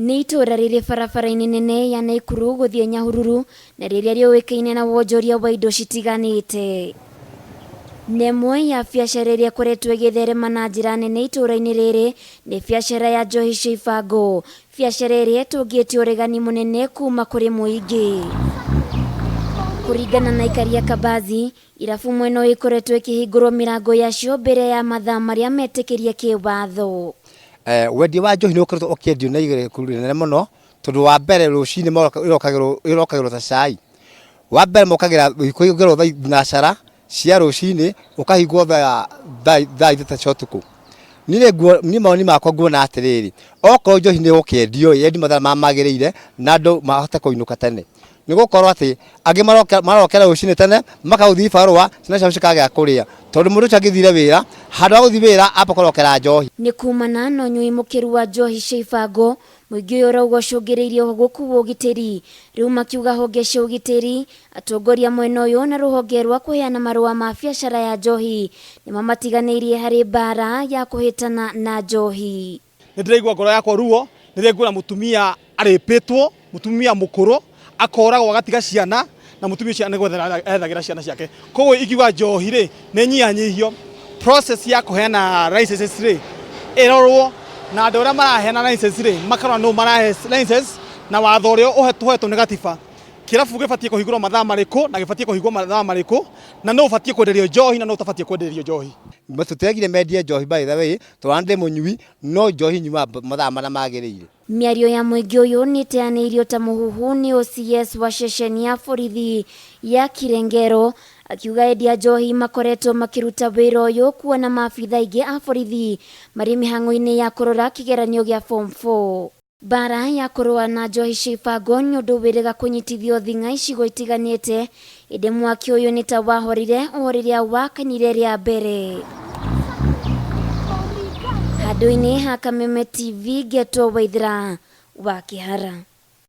Nĩ itura rĩrĩ barabara-inĩ nene ya Naikuru gũthiĩ Nyahururu na rĩrĩa rĩũĩkaine na wonjoria wa indo citiganĩte. Nĩ ĩmwe ya biacara ĩrĩa ĩkoretwo ĩgĩtherema na njĩra nene itũra-inĩ rĩrĩ nĩ biacara ya njohi cia ibango, biacara ĩrĩa ĩtũngĩte ũregani mũnene kuma kũrĩ mũingĩ. Kũringana na aikari a Kabazi, irabu mwena ũyũ ikoretwo ikĩhingũrwo mĩrango yacio mbere ya mathaa marĩa metĩkĩrie kĩwatho. Wendia wa njohi nĩ ũkoretwo ũkĩendio na igũrũ rĩnene mũno, tondũ wa mbere rũcinĩ ĩrokagĩrwo ta cai. Wa mbere mokagĩra kũhingũrwo thinacara cia rũcinĩ ũkahingwo thaa ithatũ cia ũtukũ. Niĩ mawoni makwa nguona atĩrĩrĩ, okorwo njohi nĩ gũkĩendio yendio mathaa magĩrĩire na andũ mahote kũinũka tene. Nĩ gũkorwo atĩ angĩ marokera rũcinĩ tene makagũthiĩ ibarũa ciana ciao cikagĩa kũrĩa, tondũ mũndũ ũcio angĩthire wĩra handũ ha gũthiĩ wĩra amba kũrokera njohi. Nĩ kumana na ũnyui mũkĩru wa njohi cia ibango, mũingĩ ũyũ ũrauga ũcũngĩrĩirie ũhũgũku wa ũgitĩri. Rĩu makiuga honge cia ũgitĩri, atongoria mwena ũyũ na rũhonge rwa kũheana marũa ma biacara ya njohi nĩ mamatiganĩirie harĩ mbara ya kũhĩtana na njohi. Nĩ ndĩraigua ngoro yakwa ruo rĩrĩa nguona mũtumia arĩpĩtwo, mũtumia mũkũrũ akoragwo agatiga ciana na mũtumia ũcio nĩgwethera ethagĩra ciana ciake. Koguo ikiuga njohi rĩ nĩ nyihanyihio, process ya kũheana licenses rĩ ĩrorwo na andũ arĩa maraheana license rĩ makarora no marahe license na watho ũrĩa ũhetwo nĩ gatiba. Kĩrabu gĩbatiĩ kũhingũrwo mathaa marĩkũ na gĩbatiĩ kũhingwo mathaa marĩkũ, na no ũbatiĩ kwenderio njohi na no ũtabatiĩ kwenderio njohi. Tũtiregire mendie njohi by the way, tondũ ndĩ mũnyui no njohi nyuaga mathaa marĩa magĩrĩire. Mĩario ya mũingĩ ũyũ nĩ ĩteanĩirio ta mũhuhu nĩ OCS wa ceceni ya borithi ya Kirengero, akiuga endia njohi makoretwo makĩruta wĩra ũyũ kuona maabitha aingĩ a borithi marĩ mĩhang'o-inĩ ya kũrora kĩgeranio gĩa form 4. Mbara ya kũrũa na njohi cia ibango nĩ ũndũ wĩrĩga kũnyitithio thing'a icigo itiganĩte, ĩndĩ mwaki ũyũ nĩ ta wahorire o rĩrĩa wakanire rĩa mbere. Handũ-inĩ ha Kameme TV, Geto Waithira wa Kĩhara.